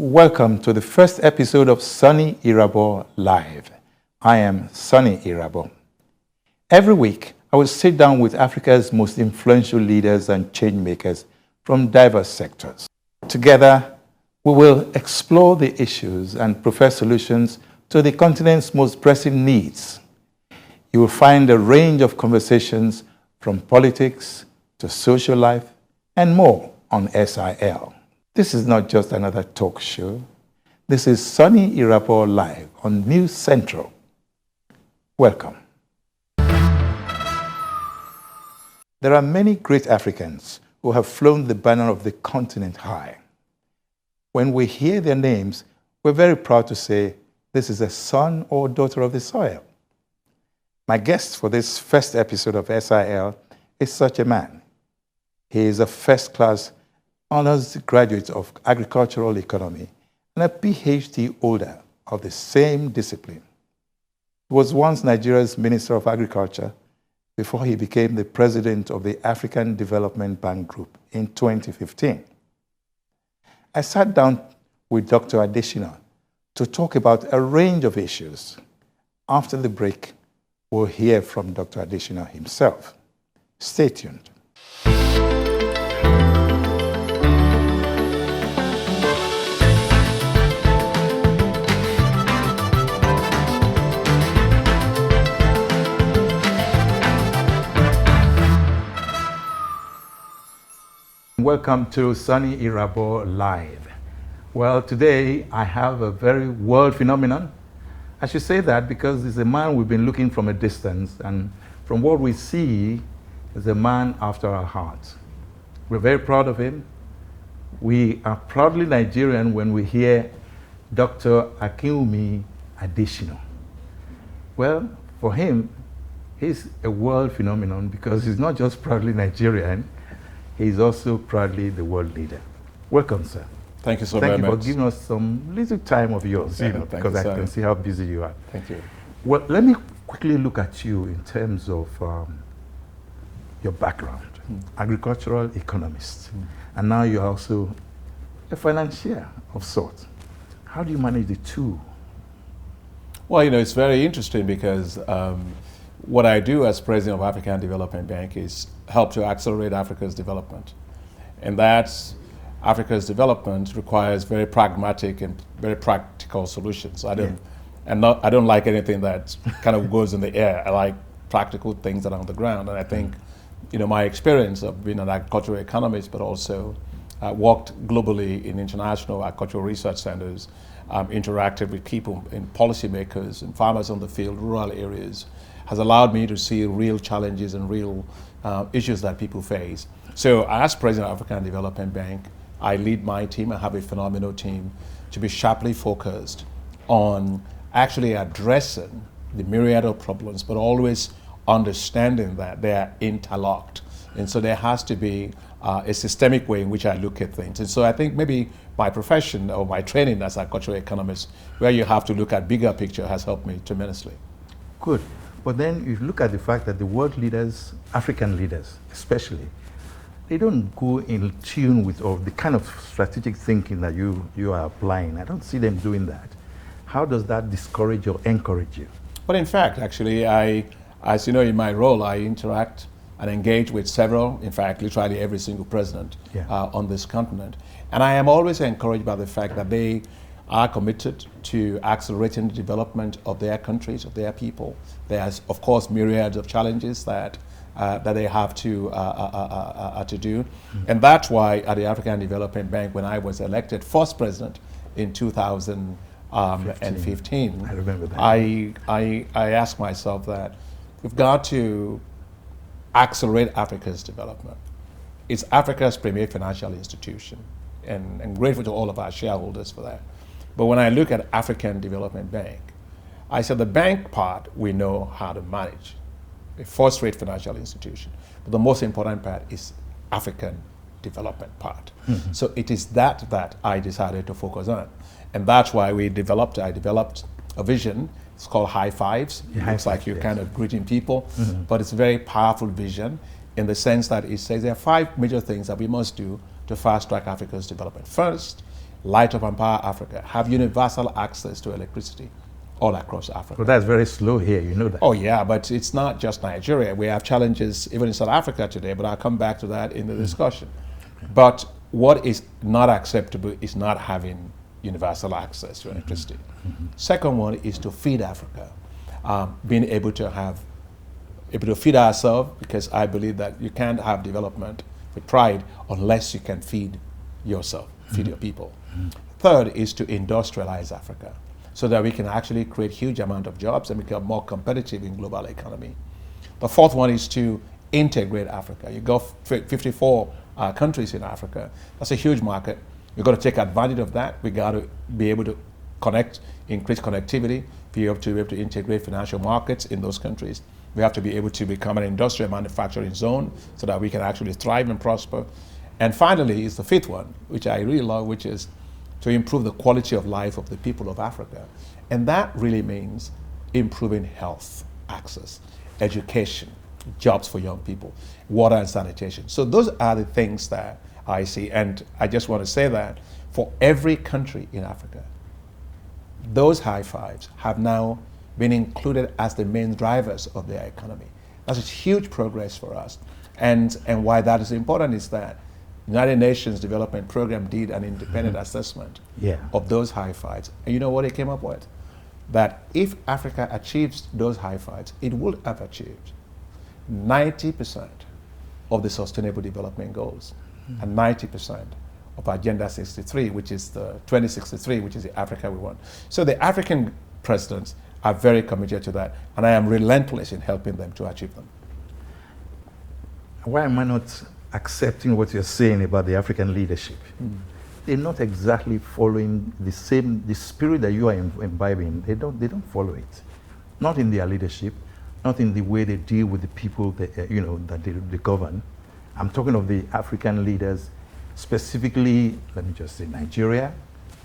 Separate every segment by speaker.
Speaker 1: Welcome to the first episode of Soni Irabor Live. I am Soni Irabor. Every week, I will sit down with Africa's most influential leaders and change makers from diverse sectors. Together, we will explore the issues and profess solutions to the continent's most pressing needs. You will find a range of conversations from politics to social life and more on SIL. This is not just another talk show. This is Soni Irabor Live on News Central. Welcome. There are many great Africans who have flown the banner of the continent high. When we hear their names, we're very proud to say this is a son or daughter of the soil. My guest for this first episode of SIL is such a man. He is a first-class honors graduate of agricultural economy and a PhD holder of the same discipline. He was once Nigeria's Minister of Agriculture before he became the president of the African Development Bank Group in 2015. I sat down with Dr. Adesina to talk about a range of issues. After the break, we'll hear from Dr. Adesina himself. Stay tuned. Welcome to Soni Irabor Live. Well, today I have a very world phenomenon. I should say that because he's a man we've been looking from a distance, and from what we see, is a man after our hearts. We're very proud of him. We are proudly Nigerian when we hear Dr. Akinwumi Adesina. Well, for him, he's a world phenomenon because he's not just proudly Nigerian, he's also proudly the world leader. Welcome, sir.
Speaker 2: Thank you so very much.
Speaker 1: Thank you for giving us some little time of yours, because I can see how busy you are.
Speaker 2: Thank you.
Speaker 1: Well, let me quickly look at you in terms of your background. Agricultural economist. And now you're also a financier of sorts. How do you manage the two?
Speaker 2: Well, it's very interesting because what I do as president of African Development Bank is help to accelerate Africa's development. And that's Africa's development requires very pragmatic and very practical solutions. I don't like anything that kind of goes in the air. I like practical things that are on the ground. And I think, my experience of being an agricultural economist, but also worked globally in international agricultural research centers, interacted with people and policymakers and farmers on the field, rural areas, has allowed me to see real challenges and real issues that people face. So as president of African Development Bank, I lead my team. I have a phenomenal team to be sharply focused on actually addressing the myriad of problems, but always understanding that they are interlocked. And so there has to be a systemic way in which I look at things. And so I think maybe my profession or my training as a cultural economist, where you have to look at bigger picture, has helped me tremendously.
Speaker 1: Good. But then you look at the fact that the world leaders, African leaders especially, they don't go in tune with the kind of strategic thinking that you are applying. I don't see them doing that. How does that discourage or encourage you?
Speaker 2: But in fact, actually, as you know, in my role, I interact and engage with several, in fact, literally every single president on this continent. And I am always encouraged by the fact that they are committed to accelerating the development of their countries, of their people. There's, of course, myriads of challenges that they have to do. And that's why at the African Development Bank, when I was elected first president in 2015,
Speaker 1: I remember that.
Speaker 2: I asked myself that we've got to accelerate Africa's development. It's Africa's premier financial institution, and I'm grateful to all of our shareholders for that. But when I look at African Development Bank, I said the bank part we know how to manage, a first-rate financial institution. But the most important part is African development part. So it is that I decided to focus on. And that's why I developed a vision. It's called High Fives. It looks like you're kind of greeting people, but it's a very powerful vision in the sense that it says there are 5 major things that we must do to fast-track Africa's development. First, light up and power Africa, have universal access to electricity all across Africa.
Speaker 1: But that's very slow here, you know that.
Speaker 2: Oh yeah, but it's not just Nigeria. We have challenges even in South Africa today, but I'll come back to that in the discussion. But what is not acceptable is not having universal access to electricity. Second one is to feed Africa, being able to feed ourselves, because I believe that you can't have development with pride unless you can feed yourself, feed your people. Third is to industrialize Africa, so that we can actually create huge amount of jobs and become more competitive in global economy. The fourth one is to integrate Africa. You got 54 countries in Africa. That's a huge market. You've got to take advantage of that. We got to be able to connect, increase connectivity, be able to integrate financial markets in those countries. We have to be able to become an industrial manufacturing zone so that we can actually thrive and prosper. And finally is the fifth one, which I really love, which is to improve the quality of life of the people of Africa. And that really means improving health, access, education, jobs for young people, water and sanitation. So those are the things that I see. And I just want to say that for every country in Africa, those high fives have now been included as the main drivers of their economy. That's a huge progress for us. And why that is important is that United Nations Development Program did an independent assessment of those high fives. And you know what it came up with? That if Africa achieves those high fives, it will have achieved 90% of the Sustainable Development Goals and 90% of Agenda 63, which is the 2063, which is the Africa we want. So the African presidents are very committed to that, and I am relentless in helping them to achieve them.
Speaker 1: Why am I not accepting what you're saying about the African leadership? They're not exactly following the spirit that you are imbibing. They don't follow it. Not in their leadership, not in the way they deal with the people that, that they govern. I'm talking of the African leaders, specifically, let me just say Nigeria,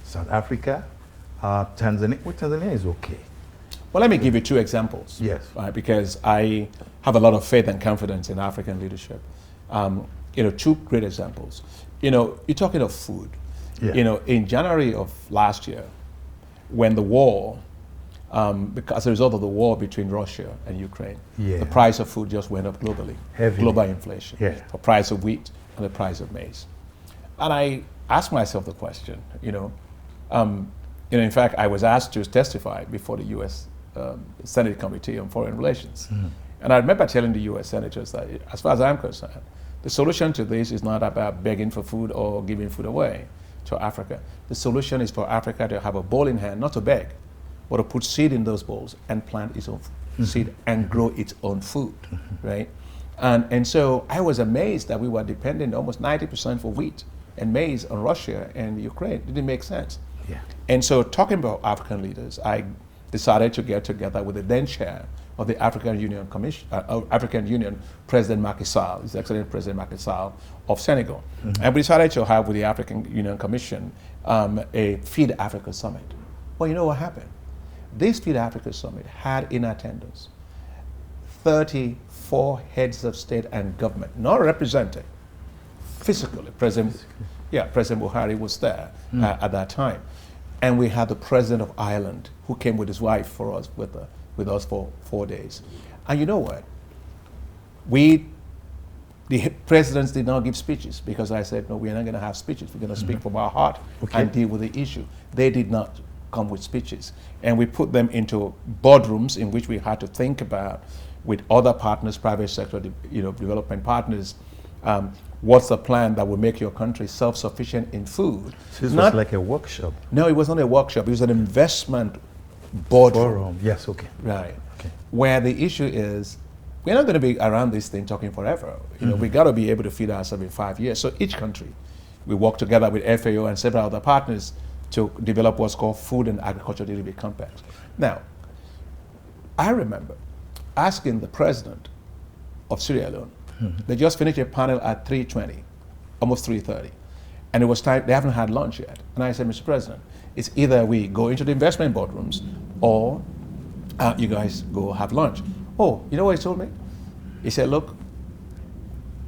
Speaker 1: South Africa, Tanzania. Well, Tanzania is okay.
Speaker 2: Well, let me give you two examples.
Speaker 1: Yes.
Speaker 2: Because I have a lot of faith and confidence in African leadership. Two great examples. You're talking of food.
Speaker 1: Yeah.
Speaker 2: In January of last year, when the war, because as a result of the war between Russia and Ukraine, the price of food just went up globally.
Speaker 1: Heavily.
Speaker 2: Global inflation.
Speaker 1: Yeah.
Speaker 2: The price of wheat and the price of maize. And I asked myself the question, in fact, I was asked to testify before the U.S. Senate Committee on Foreign Relations. And I remember telling the U.S. senators that, as far as I'm concerned, the solution to this is not about begging for food or giving food away to Africa. The solution is for Africa to have a bowl in hand, not to beg, but to put seed in those bowls and plant its own seed and grow its own food, right? And so I was amazed that we were dependent almost 90% for wheat and maize on Russia and Ukraine. It didn't make sense.
Speaker 1: Yeah.
Speaker 2: And so talking about African leaders, I decided to get together with the then chair of the African Union Commission, African Union, President Macky Sall, His Excellency President Macky Sall of Senegal. And we decided to have with the African Union Commission a Feed Africa Summit. Well, you know what happened? This Feed Africa Summit had in attendance 34 heads of state and government, not represented physically. President Buhari was there at that time. And we had the President of Ireland, who came with his wife for us, with us for 4 days. And you know what? The presidents did not give speeches, because I said, no, we're not going to have speeches. We're going to speak from our heart and deal with the issue. They did not come with speeches. And we put them into boardrooms in which we had to think about, with other partners, private sector, development partners, what's the plan that will make your country self-sufficient in food?
Speaker 1: So this was like a workshop?
Speaker 2: No, it was not a workshop. It was an investment boardroom.
Speaker 1: Forum. Yes, okay.
Speaker 2: Right. Okay. Where the issue is, we're not going to be around this thing talking forever. We got to be able to feed ourselves in 5 years. So each country, we work together with FAO and several other partners to develop what's called Food and Agriculture Delivery Compact. Now, I remember asking the president of Sierra Leone, they just finished a panel at 3:20, almost 3:30. And it was time, they haven't had lunch yet. And I said, Mr. President, it's either we go into the investment boardrooms or you guys go have lunch. Oh, you know what he told me? He said, look,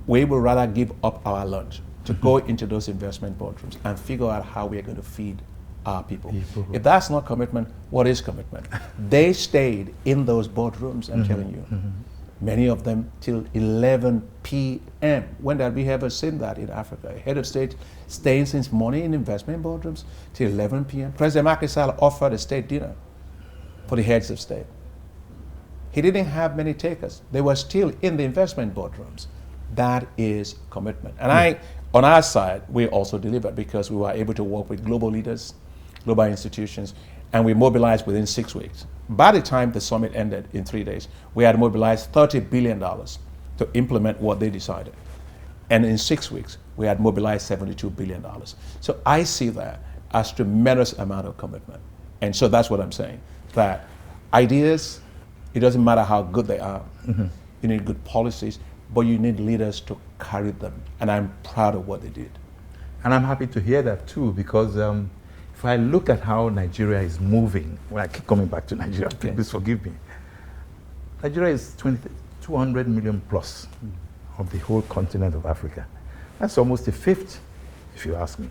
Speaker 2: we would rather give up our lunch to go into those investment boardrooms and figure out how we are going to feed our people.
Speaker 1: People.
Speaker 2: If that's not commitment, what is commitment? They stayed in those boardrooms, I'm telling you. Many of them till 11 p.m. When have we ever seen that in Africa? A head of state staying since morning in investment boardrooms till 11 p.m. President Macky Sall offered a state dinner for the heads of state. He didn't have many takers. They were still in the investment boardrooms. That is commitment. And on our side, we also delivered because we were able to work with global leaders, global institutions, and we mobilized within 6 weeks. By the time the summit ended in 3 days, we had mobilized $30 billion to implement what they decided. And in 6 weeks, we had mobilized $72 billion. So I see that as tremendous amount of commitment. And so that's what I'm saying, that ideas, it doesn't matter how good they are. You need good policies, but you need leaders to carry them. And I'm proud of what they did.
Speaker 1: And I'm happy to hear that too, because if I look at how Nigeria is moving, well, I keep coming back to Nigeria, please forgive me. Nigeria is 200 million plus of the whole continent of Africa. That's almost a fifth, if you ask me.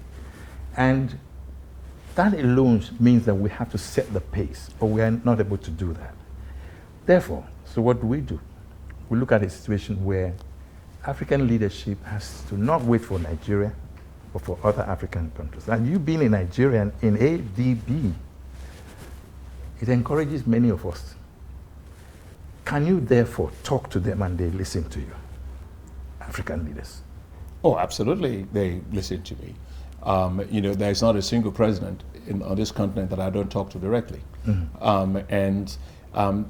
Speaker 1: And that alone means that we have to set the pace, but we are not able to do that. Therefore, so what do? We look at a situation where African leadership has to not wait for Nigeria, but for other African countries. And you being a Nigerian in AfDB, it encourages many of us. Can you therefore talk to them and they listen to you, African leaders?
Speaker 2: Oh, absolutely, they listen to me. You know, there's not a single president on this continent that I don't talk to directly.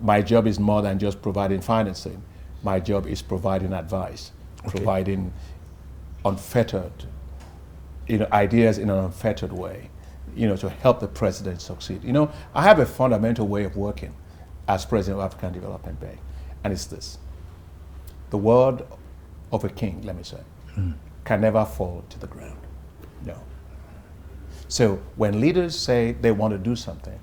Speaker 2: My job is more than just providing financing. My job is providing advice, providing unfettered, ideas in an unfettered way, to help the president succeed. I have a fundamental way of working as president of African Development Bank, and it's this: the word of a king, let me say, can never fall to the ground. No. So when leaders say they want to do something,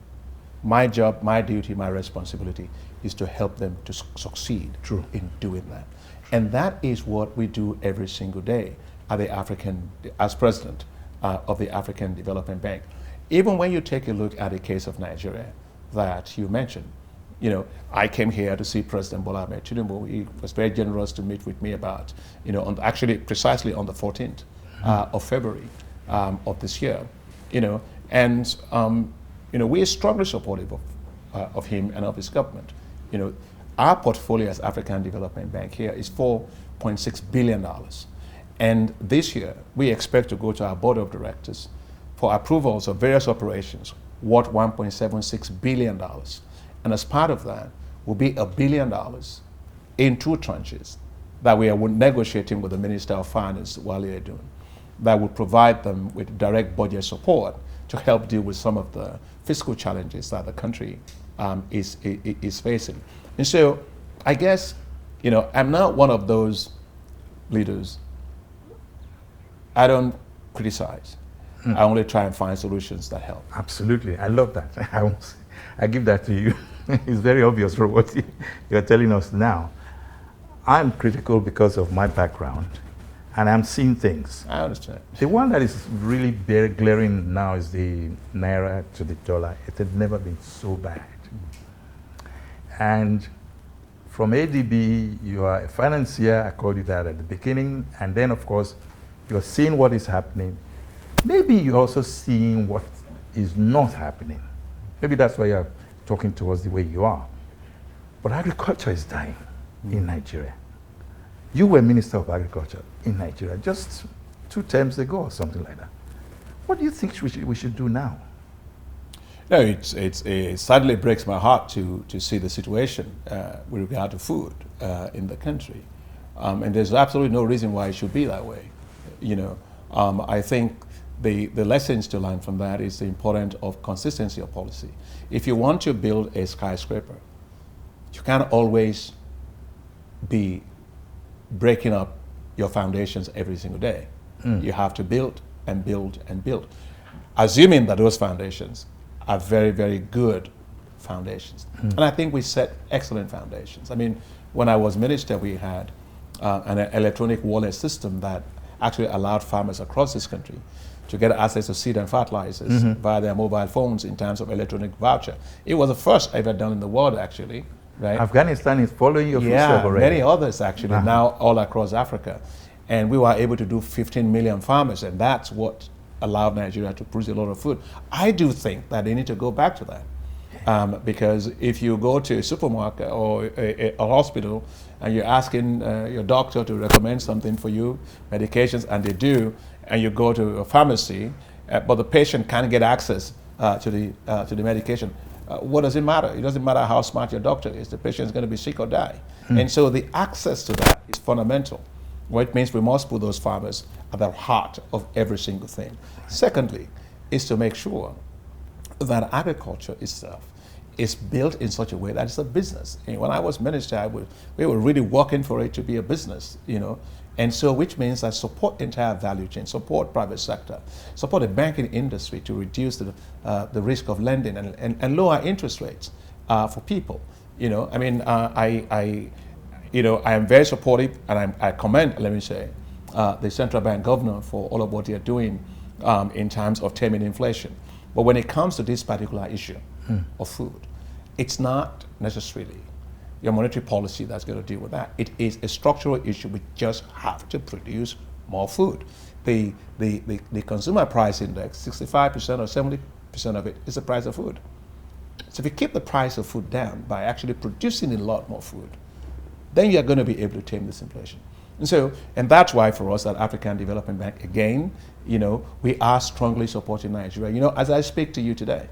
Speaker 2: my job, my duty, my responsibility is to help them to succeed in doing that. And that is what we do every single day as president of the African Development Bank. Even when you take a look at the case of Nigeria that you mentioned, I came here to see President Bola Ahmed Tinubu. He was very generous to meet with me about, actually precisely on the 14th of February of this year, and we are strongly supportive of him and of his government. Our portfolio as African Development Bank here is $4.6 billion. And this year, we expect to go to our board of directors for approvals of various operations worth $1.76 billion. And as part of that will be $1 billion in 2 tranches that we are negotiating with the Minister of Finance, Wale Edun, that will provide them with direct budget support to help deal with some of the fiscal challenges that the country is facing. And so I guess, I'm not one of those leaders. I don't criticize. I only try and find solutions that help.
Speaker 1: Absolutely. I love that. I give that to you. It's very obvious from what you're telling us now. I'm critical because of my background, and I'm seeing things.
Speaker 2: I understand.
Speaker 1: The one that is really glaring now is the Naira to the dollar. It had never been so bad. And from AfDB, you are a financier. I called you that at the beginning. And then, of course, you're seeing what is happening. Maybe you're also seeing what is not happening. Maybe that's why you're talking to us the way you are. But agriculture is dying in Nigeria. You were Minister of Agriculture in Nigeria just 2 terms ago or something like that. What do you think we should do now?
Speaker 2: No, it sadly breaks my heart to see the situation with regard to food in the country. And there's absolutely no reason why it should be that way. I think the lessons to learn from that is the importance of consistency of policy. If you want to build a skyscraper, you can't always be breaking up your foundations every single day. You have to build and build and build, assuming that those foundations are very, very good foundations. And I think we set excellent foundations. I mean, when I was minister, we had an electronic wallet system that actually allowed farmers across this country to get access to seed and fertilizers via their mobile phones in terms of electronic voucher. It was the first ever done in the world, actually. Right?
Speaker 1: Afghanistan is following your footsteps already.
Speaker 2: Many others actually now all across Africa. And we were able to do 15 million farmers, and that's what allowed Nigeria to produce a lot of food. I do think that they need to go back to that. Because if you go to a supermarket or a hospital and you're asking your doctor to recommend something for you, medications, and they do, and you go to a pharmacy, but the patient can't get access to the medication, what does it matter? It doesn't matter how smart your doctor is. The patient is going to be sick or die. And so the access to that is fundamental. It means we must put those farmers at the heart of every single thing. Secondly, is to make sure that agriculture itself is built in such a way that it's a business. And when I was minister, we were really working for it to be a business, And so, which means that support the entire value chain, support private sector, support the banking industry to reduce the risk of lending and lower interest rates for people. I am very supportive, and I commend, let me say, the central bank governor for all of what they are doing in terms of taming inflation. But when it comes to this particular issue of food, it's not necessarily your monetary policy that's going to deal with that. It is a structural issue. We just have to produce more food. The consumer price index, 65% or 70% of it is the price of food. So if you keep the price of food down by actually producing a lot more food, then you're going to be able to tame this inflation. And that's why for us at African Development Bank, again, we are strongly supporting Nigeria. As I speak to you today,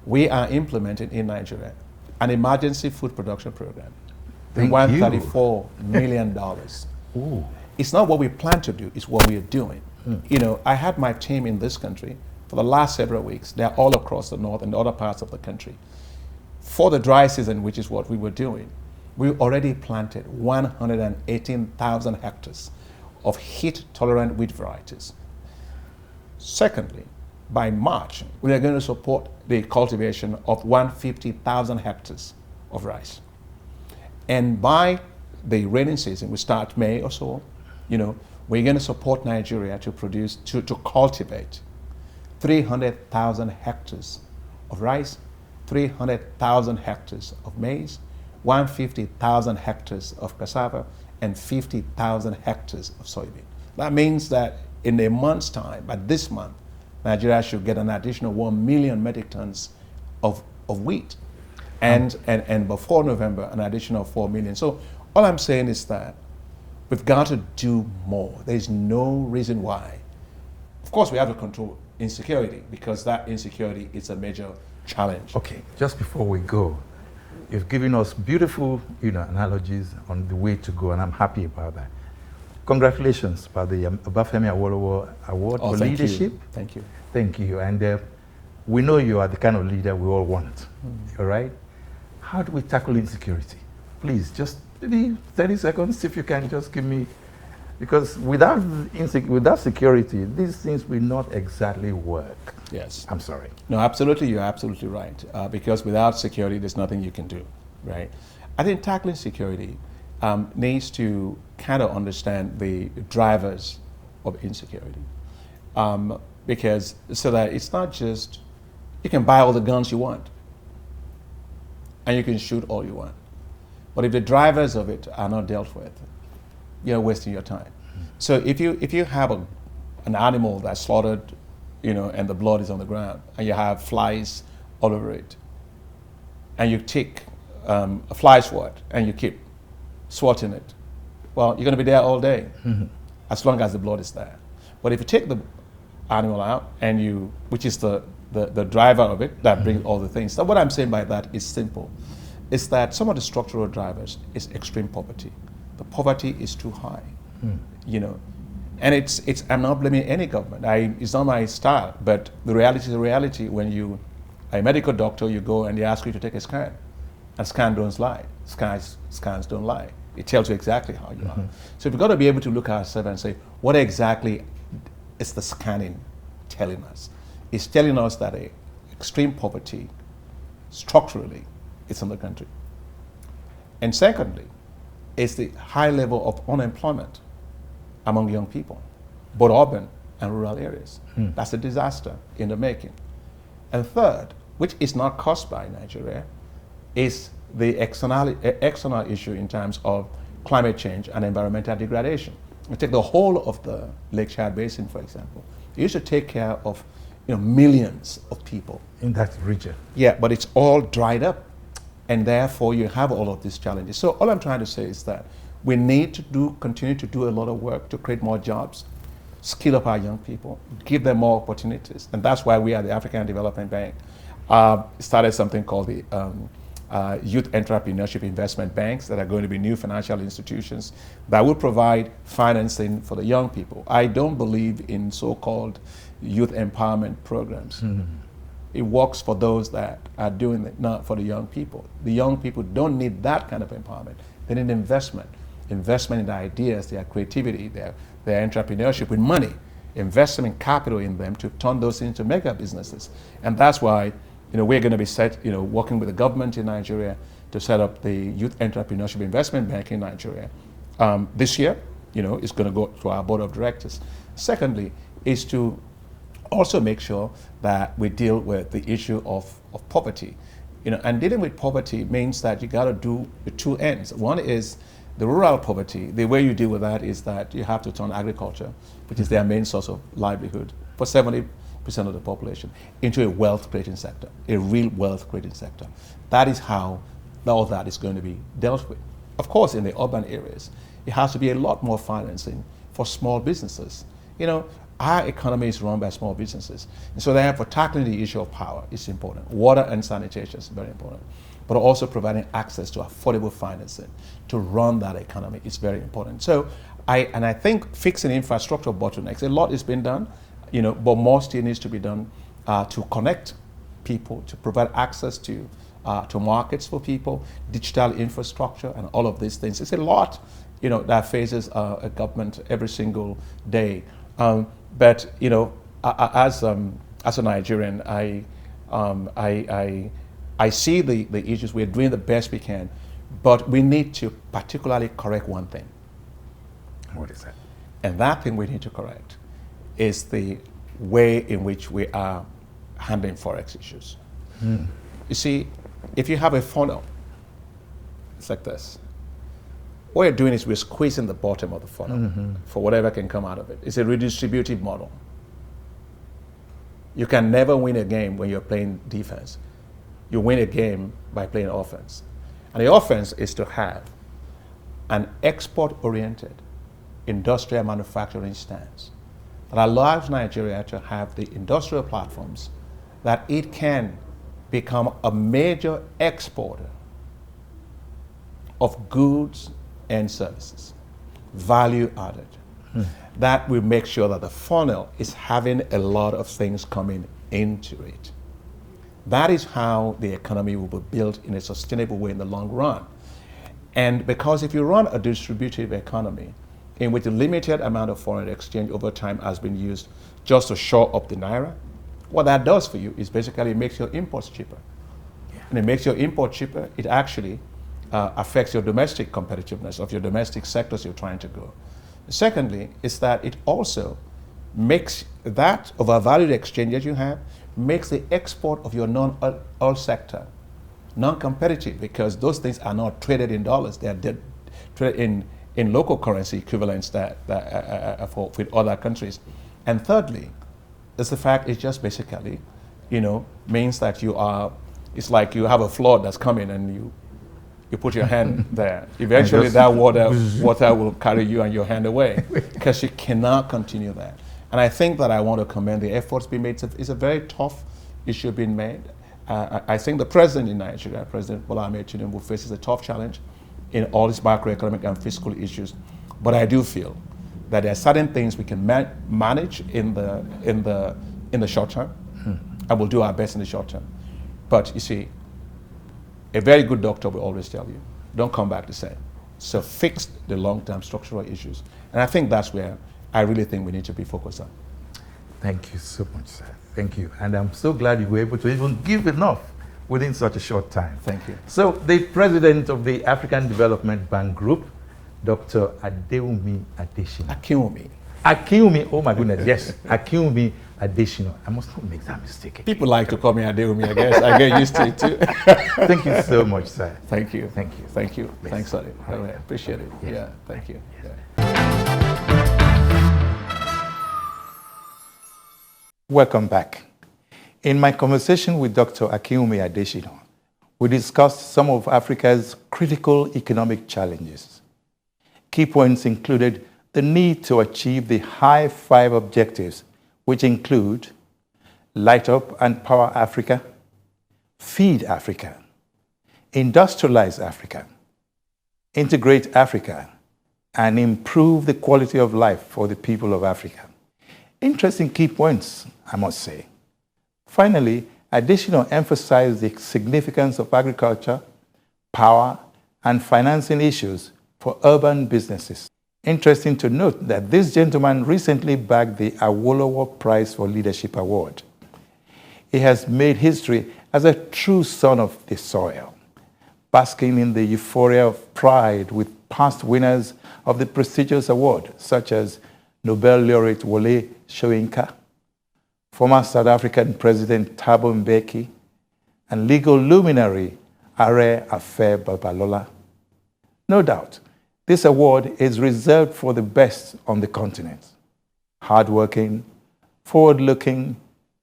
Speaker 2: we are implementing in Nigeria an emergency food production program. $134 million.
Speaker 1: Ooh.
Speaker 2: It's not what we plan to do, it's what we are doing. I had my team in this country for the last several weeks. They're all across the north and other parts of the country. For the dry season, which is what we were doing, we already planted 118,000 hectares of heat-tolerant wheat varieties. Secondly, by March, we are going to support the cultivation of 150,000 hectares of rice. And by the rainy season, we start May or so, we're going to support Nigeria to cultivate 300,000 hectares of rice, 300,000 hectares of maize, 150,000 hectares of cassava, and 50,000 hectares of soybean. That means that in a month's time, by this month, Nigeria should get an additional 1 million metric tons of wheat. And before November, an additional 4 million. So all I'm saying is that we've got to do more. There's no reason why. Of course, we have to control insecurity, because that insecurity is a major challenge.
Speaker 1: Okay, just before we go, you've given us beautiful analogies on the way to go, and I'm happy about that. Congratulations for the Obafemi Awolowo Award for Leadership.
Speaker 2: Thank you.
Speaker 1: Thank you. And we know you are the kind of leader we all want. All right? How do we tackle insecurity? Please, just maybe 30 seconds, if you can just give me, because without security, these things will not exactly work.
Speaker 2: Yes.
Speaker 1: I'm sorry.
Speaker 2: No, absolutely, you're absolutely right. Because without security, there's nothing you can do, right? I think tackling security needs to kind of understand the drivers of insecurity. Because so that it's not just, you can buy all the guns you want and you can shoot all you want. But if the drivers of it are not dealt with, you're wasting your time. So if you have an animal that's slaughtered, and the blood is on the ground, and you have flies all over it, and you take a fly swat and you keep swatting it, well, you're going to be there all day, as long as the blood is there. But if you take the animal out, and which is the driver of it, that brings all the things. So what I'm saying by that is simple. It's that some of the structural drivers is extreme poverty. The poverty is too high, And it's I'm not blaming any government. It's not my style, but the reality is the reality. When you are a medical doctor, you go and they ask you to take a scan. And scans don't lie. Scans don't lie. It tells you exactly how you are. So we've got to be able to look at ourselves and say, what exactly is the scanning telling us? It's telling us that extreme poverty, structurally, is in the country. And secondly, it's the high level of unemployment among young people, both urban and rural areas. That's a disaster in the making. And third, which is not caused by Nigeria, is the external issue in terms of climate change and environmental degradation. We take the whole of the Lake Chad Basin, for example. It used to take care of millions of people.
Speaker 1: In that region.
Speaker 2: Yeah, but it's all dried up. And therefore, you have all of these challenges. So all I'm trying to say is that we need to continue to do a lot of work to create more jobs, skill up our young people, give them more opportunities. And that's why we at the African Development Bank started something called the Youth Entrepreneurship Investment Banks that are going to be new financial institutions that will provide financing for the young people. I don't believe in so-called youth empowerment programs. It works for those that are doing it, not for the young people. The young people don't need that kind of empowerment. They need investment in their ideas, their creativity, their entrepreneurship with money, investment capital in them to turn those into mega businesses. And that's why we're going to be working with the government in Nigeria to set up the Youth Entrepreneurship Investment Bank in Nigeria. This year, it's going to go to our board of directors. Secondly, is to also make sure that we deal with the issue of poverty. And dealing with poverty means that you got to do the two ends. One is the rural poverty. The way you deal with that is that you have to turn agriculture, which is their main source of livelihood for 70% of the population, into a wealth-creating sector, a real wealth-creating sector. That is how all that is going to be dealt with. Of course, in the urban areas, it has to be a lot more financing for small businesses. Our economy is run by small businesses. And so therefore, tackling the issue of power is important. Water and sanitation is very important. But also providing access to affordable financing to run that economy is very important. So I think fixing infrastructure bottlenecks, a lot is being done, but more still needs to be done to connect people, to provide access to markets for people, digital infrastructure, and all of these things. It's a lot, that faces a government every single day. But as a Nigerian, I see the issues. We're doing the best we can, but we need to particularly correct one thing.
Speaker 1: What is that?
Speaker 2: And that thing we need to correct is the way in which we are handling forex issues. You see, if you have a funnel, it's like this. What we're doing is we're squeezing the bottom of the funnel for whatever can come out of it. It's a redistributive model. You can never win a game when you're playing defense. You win a game by playing offense. And the offense is to have an export-oriented industrial manufacturing stance that allows Nigeria to have the industrial platforms that it can become a major exporter of goods and services, value added. That will make sure that the funnel is having a lot of things coming into it. That is how the economy will be built in a sustainable way in the long run. And because if you run a distributive economy in which a limited amount of foreign exchange over time has been used just to shore up the naira, what that does for you is basically it makes your imports cheaper. And it makes your import cheaper, it actually affects your domestic competitiveness of your domestic sectors you're trying to grow. Secondly, is that it also makes that overvalued exchange that you have, makes the export of your non-oil sector non-competitive because those things are not traded in dollars. They are traded in local currency equivalents with other countries. And thirdly, is the fact it just basically, means that it's like you have a flood that's coming and you put your hand there. Eventually that water will carry you and your hand away because you cannot continue that. And I think that I want to commend the efforts being made. It's a very tough issue being made. I think the president in Nigeria, President Bola Ahmed Tinubu, faces a tough challenge in all these macroeconomic and fiscal issues. But I do feel that there are certain things we can manage in the short term, and we'll do our best in the short term. But you see, a very good doctor will always tell you, don't come back the same. So fix the long-term structural issues. And I think that's where I really think we need to be focused on.
Speaker 1: Thank you so much, sir. Thank you. And I'm so glad you were able to even give enough within such a short time.
Speaker 2: Thank you.
Speaker 1: So the president of the African Development Bank Group, Dr. Akinwumi Adesina.
Speaker 2: Akinwumi.
Speaker 1: Oh my goodness, yes. Akinwumi Adesina. I must not make that mistake again.
Speaker 2: People like to call me Akinwumi, I guess. I get used to it too.
Speaker 1: Thank you so much, sir.
Speaker 2: Thank you.
Speaker 1: Thank you.
Speaker 2: Thank you.
Speaker 1: Yes.
Speaker 2: Thanks, Soni.
Speaker 1: Right.
Speaker 2: I appreciate it.
Speaker 1: Yes.
Speaker 2: Yeah, thank you.
Speaker 1: Yes.
Speaker 2: Yeah.
Speaker 1: Welcome back. In my conversation with Dr. Akinwumi Adesina, we discussed some of Africa's critical economic challenges. Key points included the need to achieve the high five objectives, which include light up and power Africa, feed Africa, industrialize Africa, integrate Africa, and improve the quality of life for the people of Africa. Interesting key points, I must say. Finally, Adesina emphasized the significance of agriculture, power, and financing issues for urban businesses. Interesting to note that this gentleman recently bagged the Awolowo Prize for Leadership Award. He has made history as a true son of the soil, basking in the euphoria of pride with past winners of the prestigious award, such as Nobel laureate Wole Soyinka, former South African President Thabo Mbeki, and legal luminary Are Afe Babalola. No doubt, this award is reserved for the best on the continent. Hardworking, forward-looking,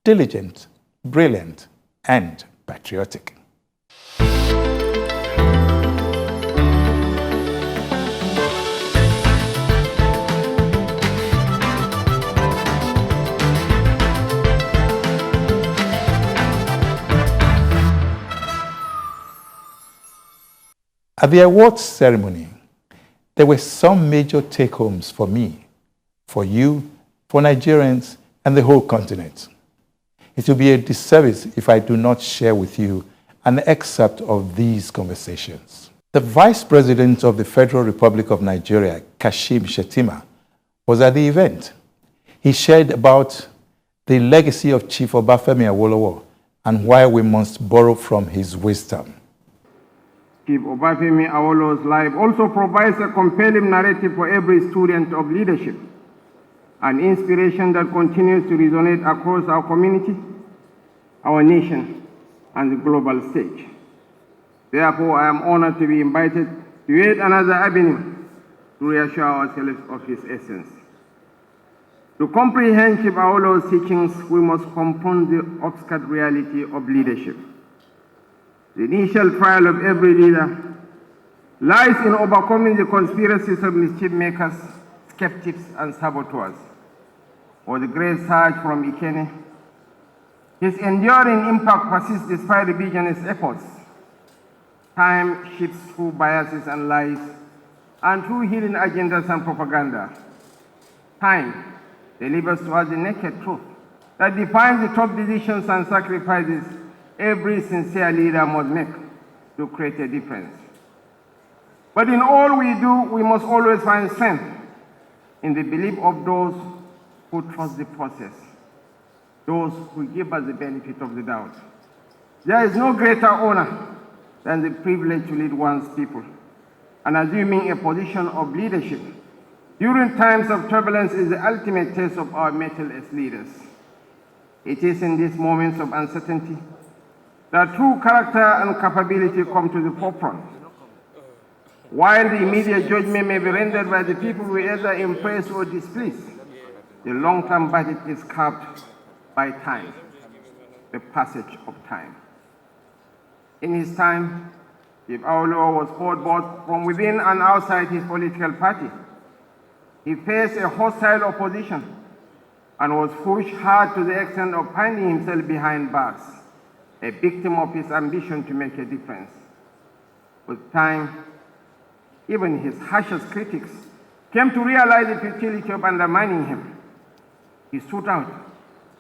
Speaker 1: diligent, brilliant, and patriotic. At the awards ceremony, there were some major take-homes for me, for you, for Nigerians, and the whole continent. It will be a disservice if I do not share with you an excerpt of these conversations. The Vice President of the Federal Republic of Nigeria, Kashim Shettima, was at the event. He shared about the legacy of Chief Obafemi Awolowo and why we must borrow from his wisdom.
Speaker 3: Chief Obafemi Awolowo's life also provides a compelling narrative for every student of leadership, an inspiration that continues to resonate across our community, our nation, and the global stage. Therefore, I am honored to be invited to yet another avenue to reassure ourselves of his essence. To comprehend Chief Awolowo's teachings, we must confront the obscure reality of leadership. The initial trial of every leader lies in overcoming the conspiracies of mischief makers, skeptics, and saboteurs. For the great Sage from Ikene, his enduring impact persists despite revisionist efforts. Time shifts through biases and lies, and through hidden agendas and propaganda. Time delivers to us the naked truth that defines the tough decisions and sacrifices every sincere leader must make to create a difference. But in all we do, we must always find strength in the belief of those who trust the process, those who give us the benefit of the doubt. There is no greater honor than the privilege to lead one's people, and assuming a position of leadership during times of turbulence is the ultimate test of our mettle as leaders. It is in these moments of uncertainty that true character and capability come to the forefront. While the immediate judgment may be rendered by the people we either impress or displease, the long-term budget is carved by time, the passage of time. In his time, Chief Awolowo was fought both from within and outside his political party. He faced a hostile opposition and was pushed hard to the extent of finding himself behind bars, a victim of his ambition to make a difference. With time, even his harshest critics came to realize the futility of undermining him. He stood out,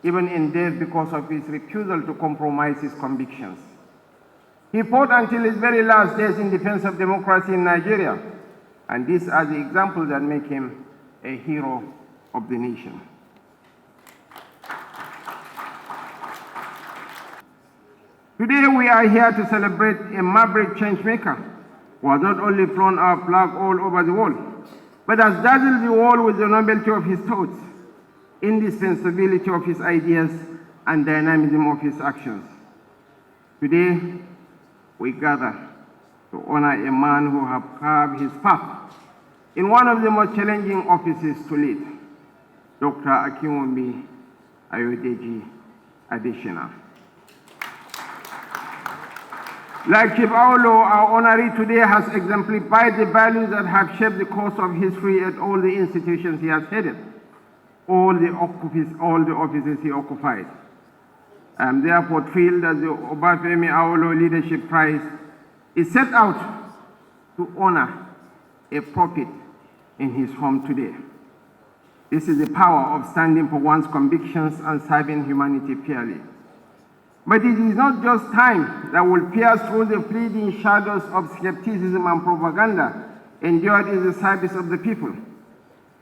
Speaker 3: even in death, because of his refusal to compromise his convictions. He fought until his very last days in defense of democracy in Nigeria, and these are the examples that make him a hero of the nation. Today we are here to celebrate a maverick changemaker who has not only flown our flag all over the world, but has dazzled the world with the novelty of his thoughts, indispensability of his ideas, and dynamism of his actions. Today, we gather to honor a man who has carved his path in one of the most challenging offices to lead, Dr. Akinwumi Adesina. Like Chief Awolowo, our honoree today has exemplified the values that have shaped the course of history at all the institutions he has headed, all the offices he occupied. I am therefore thrilled that the Obafemi Awolowo Leadership Prize is set out to honor a prophet in his home today. This is the power of standing for one's convictions and serving humanity fairly. But it is not just time that will pierce through the fleeting shadows of skepticism and propaganda endured in the service of the people.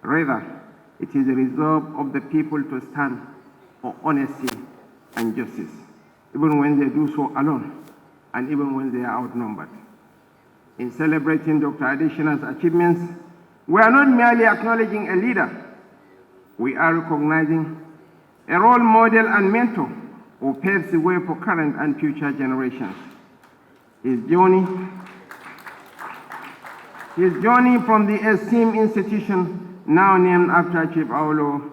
Speaker 3: Rather, it is the resolve of the people to stand for honesty and justice, even when they do so alone, and even when they are outnumbered. In celebrating Dr. Adesina's achievements, we are not merely acknowledging a leader, we are recognizing a role model and mentor who paves the way for current and future generations. His journey from the esteemed institution now named after Chief Awolowo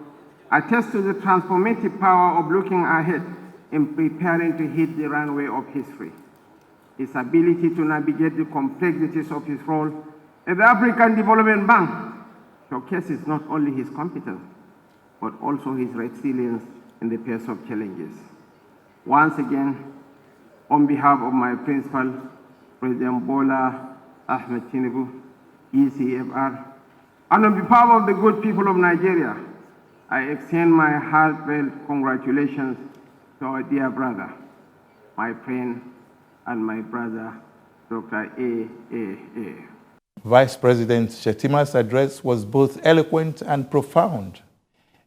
Speaker 3: attests to the transformative power of looking ahead in preparing to hit the runway of history. His ability to navigate the complexities of his role at the African Development Bank showcases not only his competence, but also his resilience in the face of challenges. Once again, on behalf of my principal, President Bola Ahmed Tinubu, ECFR, and on behalf of the good people of Nigeria, I extend my heartfelt congratulations to our dear brother, my friend, and my brother, Dr. A.
Speaker 1: Vice President Shetima's address was both eloquent and profound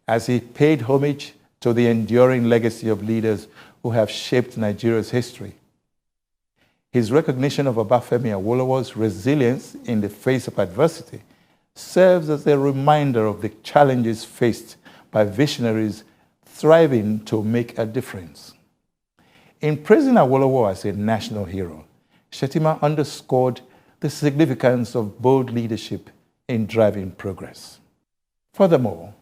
Speaker 1: as he paid homage to the enduring legacy of leaders who have shaped Nigeria's history. His recognition of Obafemi Awolowo's resilience in the face of adversity serves as a reminder of the challenges faced by visionaries thriving to make a difference. In praising Awolowo as a national hero, Shetima underscored the significance of bold leadership in driving progress. Furthermore,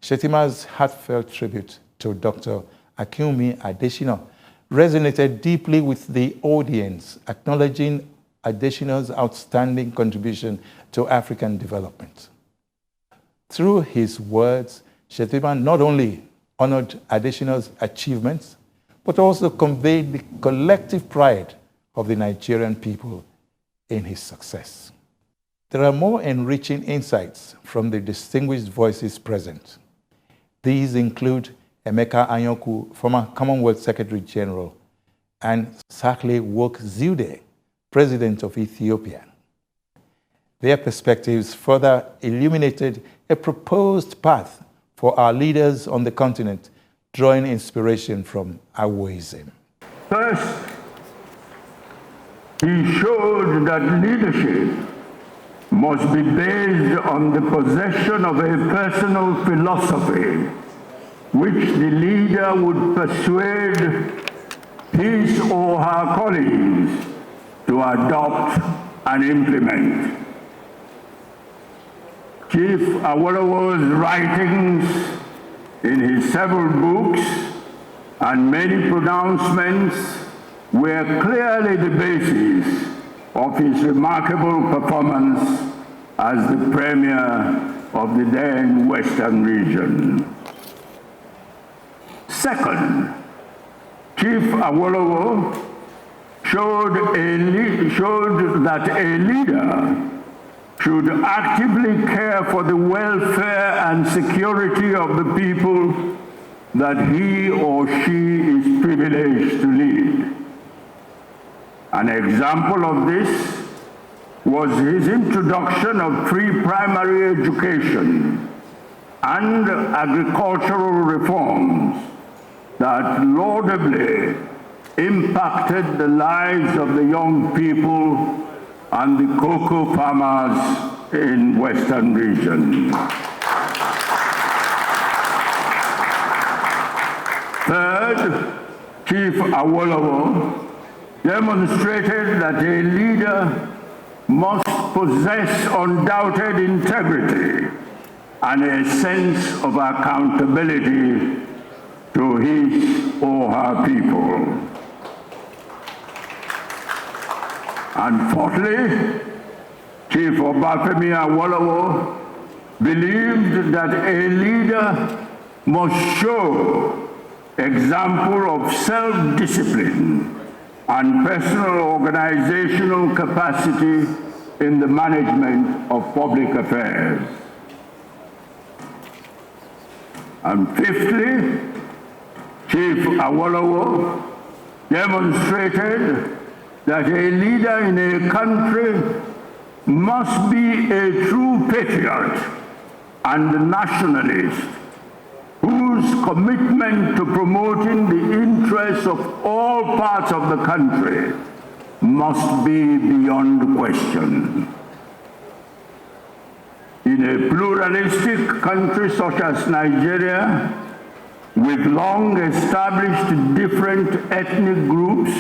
Speaker 1: Shetima's heartfelt tribute to Dr. Akinwumi Adesina resonated deeply with the audience, acknowledging Adesina's outstanding contribution to African development. Through his words, Shetima not only honored Adesina's achievements, but also conveyed the collective pride of the Nigerian people in his success. There are more enriching insights from the distinguished voices present. These include Emeka Anyaoku, former Commonwealth Secretary General, and Sahle Work Zewde, President of Ethiopia. Their perspectives further illuminated a proposed path for our leaders on the continent, drawing inspiration from Awoism.
Speaker 4: First, he showed that leadership must be based on the possession of a personal philosophy which the leader would persuade his or her colleagues to adopt and implement. Chief Awolowo's writings in his several books and many pronouncements were clearly the basis of his remarkable performance as the Premier of the then Western region. Second, Chief Awolowo showed that a leader should actively care for the welfare and security of the people that he or she is privileged to lead. An example of this was his introduction of free primary education and agricultural reforms that laudably impacted the lives of the young people and the cocoa farmers in Western region. Third, Chief Awolowo demonstrated that a leader must possess undoubted integrity and a sense of accountability to his or her people. And fourthly, Chief Obafemi Awolowo believed that a leader must show example of self-discipline and personal organizational capacity in the management of public affairs. And fifthly, Chief Awolowo demonstrated that a leader in a country must be a true patriot and nationalist whose commitment to promoting the interests of all parts of the country must be beyond question. In a pluralistic country such as Nigeria, with long established different ethnic groups,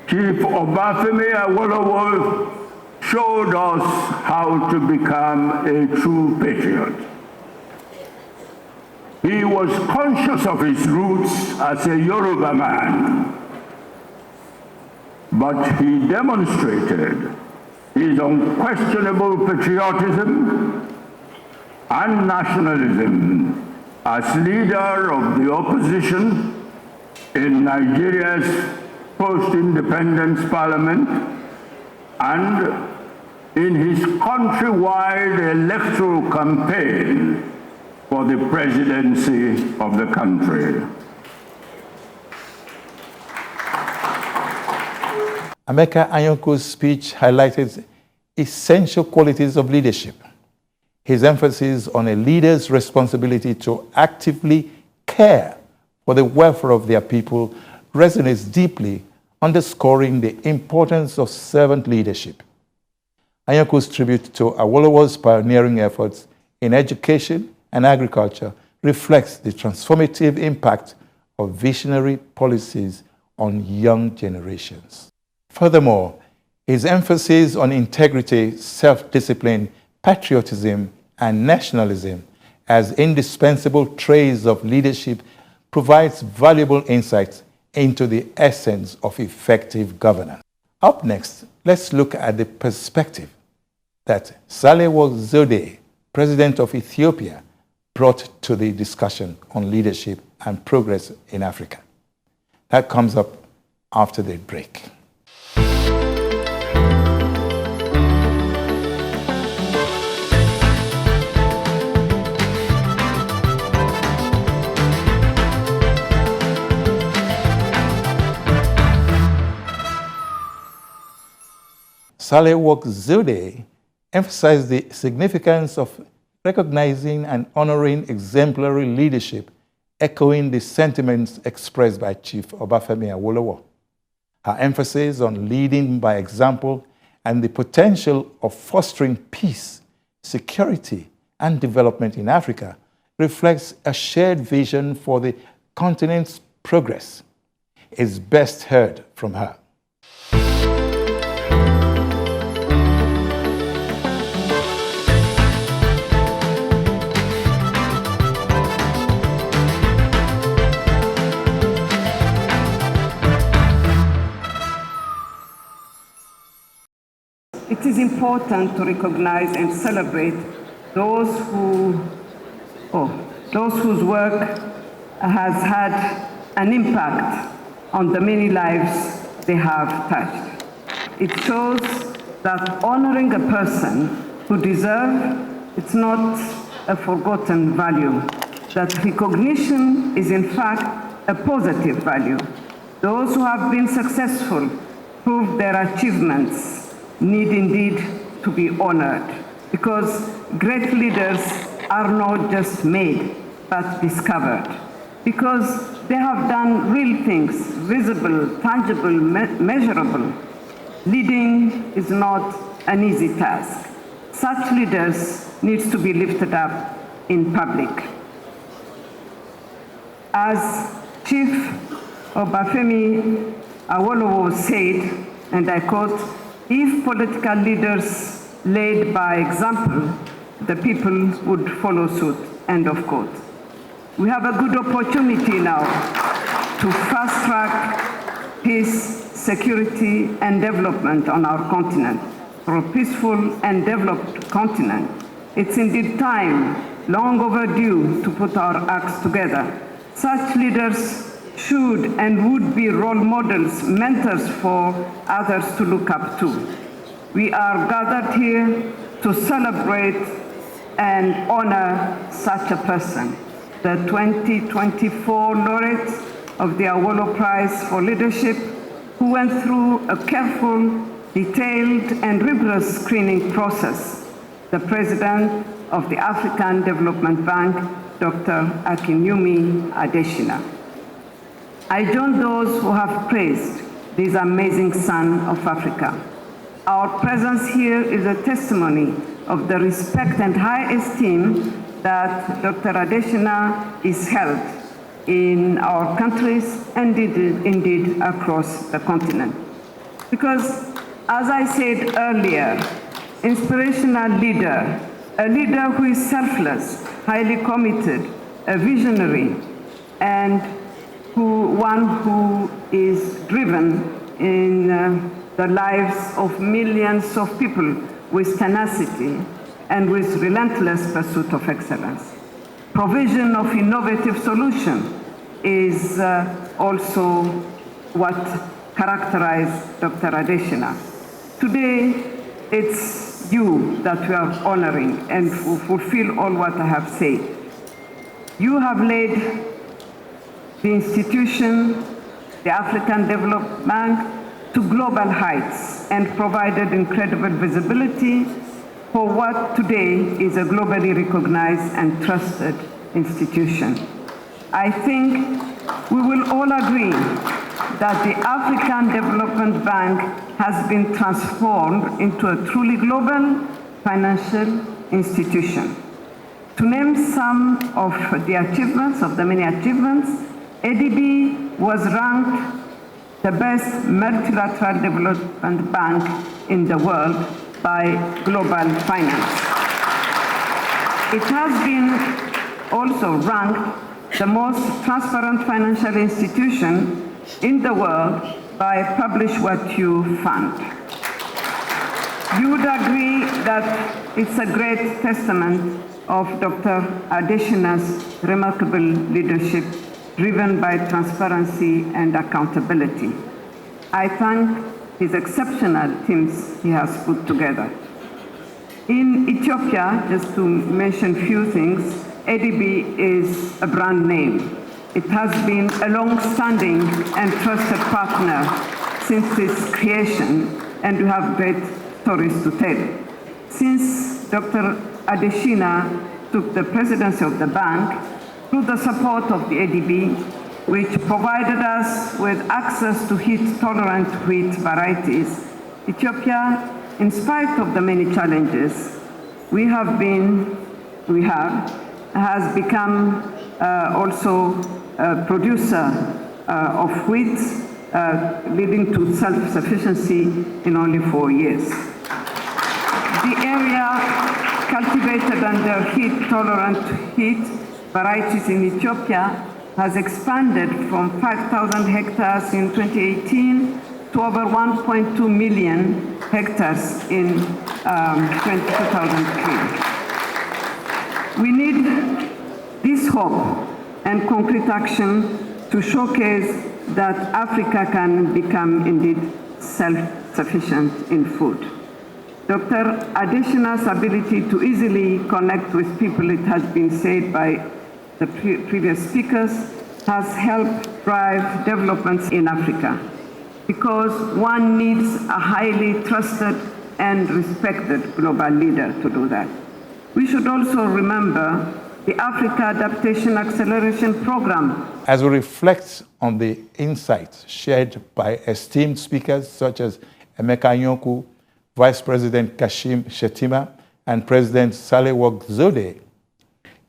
Speaker 4: Chief Obafemi Awolowo showed us how to become a true patriot. He was conscious of his roots as a Yoruba man, but he demonstrated his unquestionable patriotism and nationalism as leader of the opposition in Nigeria's post-independence parliament and in his countrywide electoral campaign for the presidency of the country.
Speaker 1: Emeka Anyaoku's speech highlighted essential qualities of leadership. His emphasis on a leader's responsibility to actively care for the welfare of their people resonates deeply, underscoring the importance of servant leadership. Anyaoku's tribute to Awolowo's pioneering efforts in education and agriculture reflects the transformative impact of visionary policies on young generations. Furthermore, his emphasis on integrity, self-discipline, patriotism, and nationalism as indispensable traits of leadership provides valuable insights into the essence of effective governance. Up next, let's look at the perspective that Sahle-Work Zewde, President of Ethiopia, brought to the discussion on leadership and progress in Africa. That comes up after the break. Sahle-Work Zewde emphasized the significance of recognizing and honoring exemplary leadership, echoing the sentiments expressed by Chief Obafemi Awolowo. Her emphasis on leading by example and the potential of fostering peace, security, and development in Africa reflects a shared vision for the continent's progress. It's best heard from her.
Speaker 5: It is important to recognize and celebrate those whose work has had an impact on the many lives they have touched. It shows that honoring a person who deserves, it's not a forgotten value, that recognition is in fact a positive value. Those who have been successful prove their achievements need indeed to be honored, because great leaders are not just made, but discovered, because they have done real things, visible, tangible, measurable. Leading is not an easy task. such leaders needs to be lifted up in public. As Chief Obafemi Awolowo said, and I quote, "If political leaders led by example, the people would follow suit," end of quote. We have a good opportunity now to fast-track peace, security, and development on our continent. For a peaceful and developed continent, it's indeed time, long overdue, to put our acts together. Such leaders should and would be role models, mentors for others to look up to. We are gathered here to celebrate and honor such a person, the 2024 laureate of the Awolowo Prize for Leadership, who went through a careful, detailed, and rigorous screening process, the President of the African Development Bank, Dr. Akinwumi Adesina. I join those who have praised this amazing son of Africa. Our presence here is a testimony of the respect and high esteem that Dr. Adesina is held in our countries and indeed across the continent. Because, as I said earlier, inspirational leader, a leader who is selfless, highly committed, a visionary, and one who is driven in the lives of millions of people with tenacity and with relentless pursuit of excellence. Provision of innovative solutions is also what characterizes Dr. Adesina. Today, it's you that we are honoring and fulfill all what I have said. You have led the institution, the African Development Bank, to global heights and provided incredible visibility for what today is a globally recognized and trusted institution. I think we will all agree that the African Development Bank has been transformed into a truly global financial institution. To name some of the achievements, of the many achievements, AfDB was ranked the best multilateral development bank in the world by Global Finance. It has been also ranked the most transparent financial institution in the world by Publish What You Fund. You would agree that it's a great testament of Dr. Adesina's remarkable leadership driven by transparency and accountability. I thank his exceptional teams he has put together. In Ethiopia, just to mention a few things, AfDB is a brand name. It has been a long-standing and trusted partner since its creation, and we have great stories to tell. Since Dr. Adesina took the presidency of the bank, through the support of the AfDB, which provided us with access to heat-tolerant wheat varieties, Ethiopia, in spite of the many challenges has become also a producer of wheat, leading to self-sufficiency in only 4 years. The area cultivated under heat-tolerant wheat varieties in Ethiopia has expanded from 5,000 hectares in 2018 to over 1.2 million hectares in 2003. We need this hope and concrete action to showcase that Africa can become indeed self-sufficient in food. Dr. Adesina's ability to easily connect with people, it has been said by the previous speakers, has helped drive developments in Africa, because one needs a highly trusted and respected global leader to do that. We should also remember the Africa Adaptation Acceleration Program.
Speaker 1: As we reflect on the insights shared by esteemed speakers such as Emeka Nyonku, Vice President Kashim Shettima, and President Sahle-Work Zewde,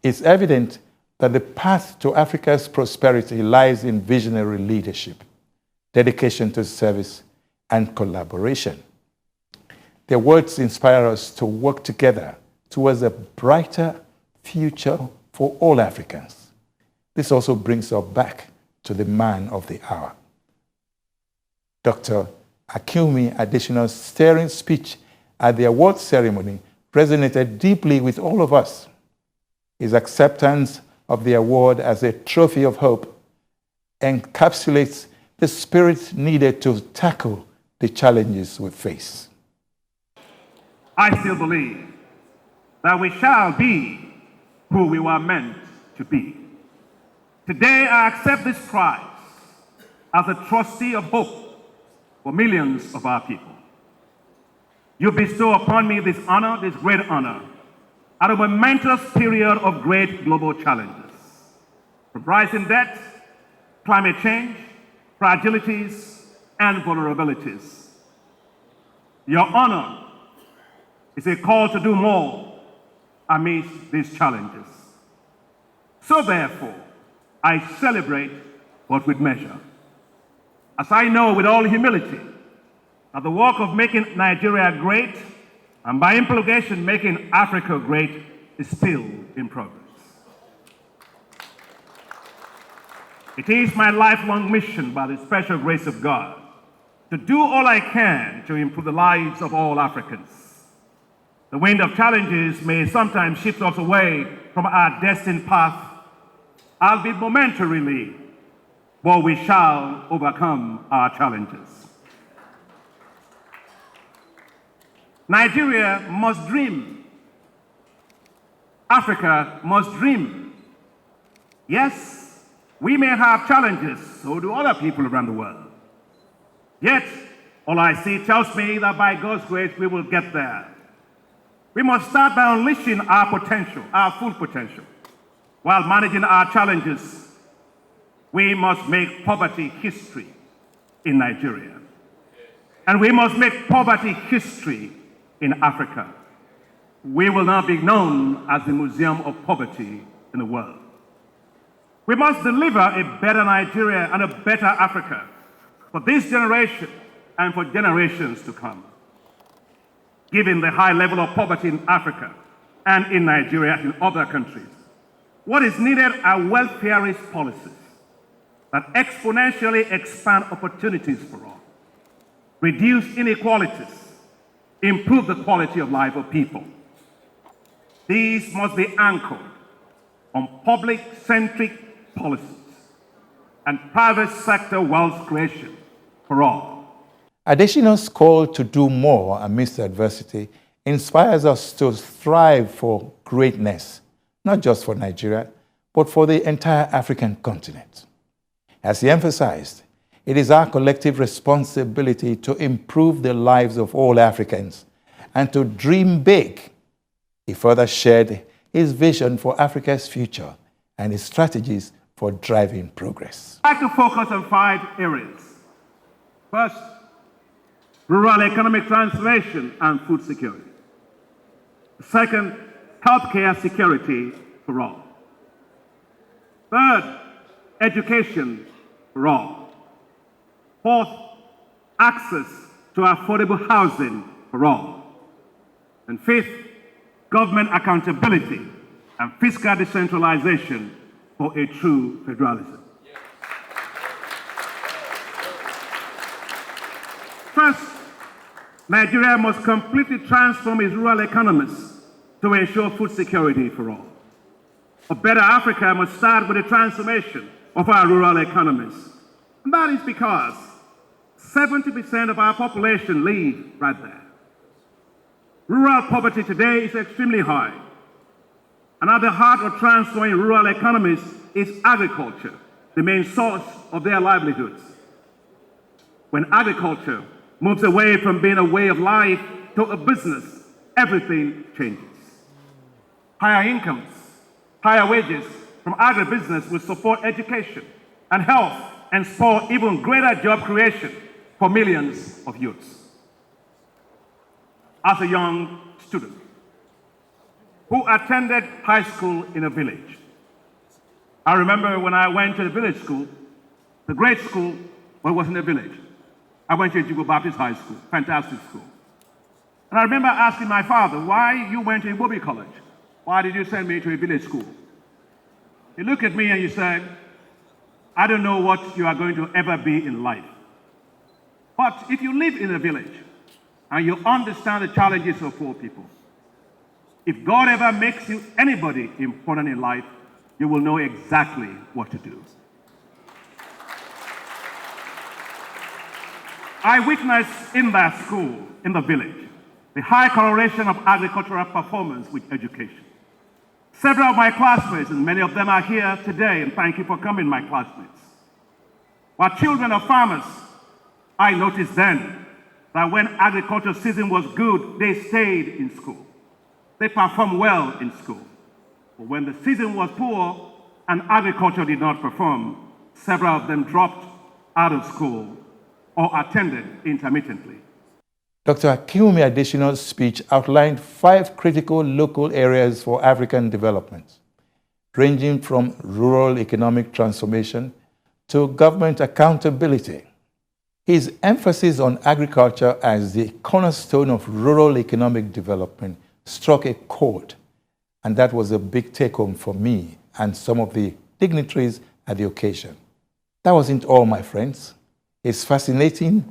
Speaker 1: it's evident that the path to Africa's prosperity lies in visionary leadership, dedication to service, and collaboration. Their words inspire us to work together towards a brighter future for all Africans. This also brings us back to the man of the hour. Dr. Akinwumi Adesina's stirring speech at the award ceremony resonated deeply with all of us. His acceptance of the award as a trophy of hope encapsulates the spirit needed to tackle the challenges we face.
Speaker 6: I still believe that we shall be who we were meant to be. Today, I accept this prize as a trustee of hope for millions of our people. You bestow upon me this honor, this great honor, at a momentous period of great global challenges, from rising debt, climate change, fragilities, and vulnerabilities. Your honor is a call to do more amidst these challenges. So therefore, I celebrate but with measure, as I know with all humility that the work of making Nigeria great, and by implication making Africa great, is still in progress. It is my lifelong mission, by the special grace of God, to do all I can to improve the lives of all Africans. The wind of challenges may sometimes shift us away from our destined path, albeit momentarily, but we shall overcome our challenges. Nigeria must dream. Africa must dream. Yes, we may have challenges, so do other people around the world. Yet, all I see tells me that by God's grace, we will get there. We must start by unleashing our potential, our full potential. While managing our challenges, we must make poverty history in Nigeria. And we must make poverty history in Africa. We will now be known as the Museum of Poverty in the world. We must deliver a better Nigeria and a better Africa for this generation and for generations to come. Given the high level of poverty in Africa and in Nigeria and in other countries, what is needed are welfareist policies that exponentially expand opportunities for all, reduce inequalities, improve the quality of life of people. These must be anchored on public-centric policies and private sector wealth creation for all.
Speaker 1: Adesina's call to do more amidst adversity inspires us to strive for greatness, not just for Nigeria, but for the entire African continent. As he emphasized, it is our collective responsibility to improve the lives of all Africans and to dream big. He further shared his vision for Africa's future and his strategies for driving progress.
Speaker 6: I'd like to focus on 5 areas. First, rural economic transformation and food security. Second, healthcare security for all. Third, education for all. Fourth, access to affordable housing for all. And fifth, government accountability and fiscal decentralization for a true federalism. First, Nigeria must completely transform its rural economies to ensure food security for all. A better Africa must start with the transformation of our rural economies. And that is because 70% of our population live right there. Rural poverty today is extremely high. And at the heart of transforming rural economies is agriculture, the main source of their livelihoods. When agriculture moves away from being a way of life to a business, everything changes. Higher incomes, higher wages from agribusiness will support education and health and spur even greater job creation for millions of youths. As a young student, who attended high school in a village. I remember when I went to the village school, the great school, when it was in the village. I went to Jibo Baptist High School, fantastic school. And I remember asking my father, why you went to Iwobi College? Why did you send me to a village school? He looked at me and he said, I don't know what you are going to ever be in life. But if you live in a village and you understand the challenges of poor people, if God ever makes you anybody important in life, you will know exactly what to do. I witnessed in that school, in the village, the high correlation of agricultural performance with education. Several of my classmates, and many of them are here today, and thank you for coming, my classmates, were children of farmers. I noticed then that when agriculture season was good, they stayed in school. They performed well in school. But when the season was poor and agriculture did not perform, several of them dropped out of school or attended intermittently.
Speaker 1: Dr. Akinwumi Adesina's speech outlined 5 critical local areas for African development, ranging from rural economic transformation to government accountability. His emphasis on agriculture as the cornerstone of rural economic development struck a chord, and that was a big take-home for me and some of the dignitaries at the occasion. That wasn't all, my friends. His fascinating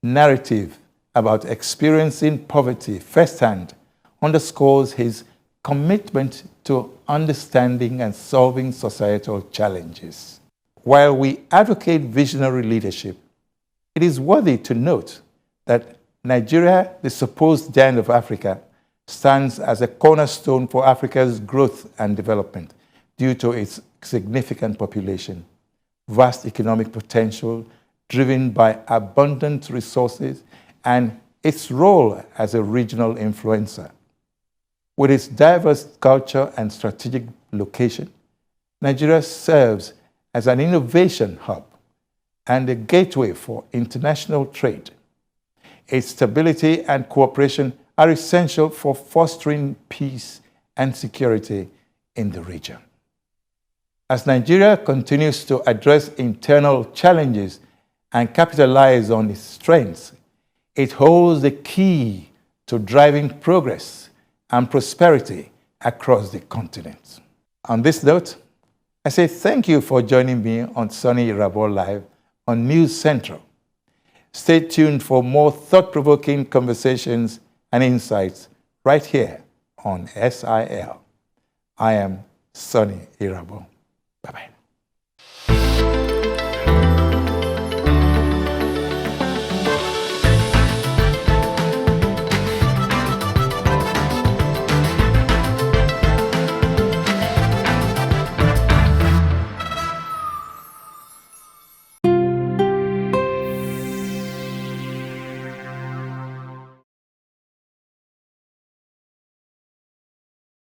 Speaker 1: narrative about experiencing poverty firsthand underscores his commitment to understanding and solving societal challenges. While we advocate visionary leadership, it is worthy to note that Nigeria, the supposed giant of Africa, stands as a cornerstone for Africa's growth and development due to its significant population, vast economic potential driven by abundant resources, and its role as a regional influencer. With its diverse culture and strategic location, Nigeria serves as an innovation hub and a gateway for international trade. Its stability and cooperation are essential for fostering peace and security in the region. As Nigeria continues to address internal challenges and capitalize on its strengths, it holds the key to driving progress and prosperity across the continent. On this note, I say thank you for joining me on Soni Irabor Live on News Central. Stay tuned for more thought-provoking conversations and insights right here on SIL. I am Soni Irabor. Bye-bye.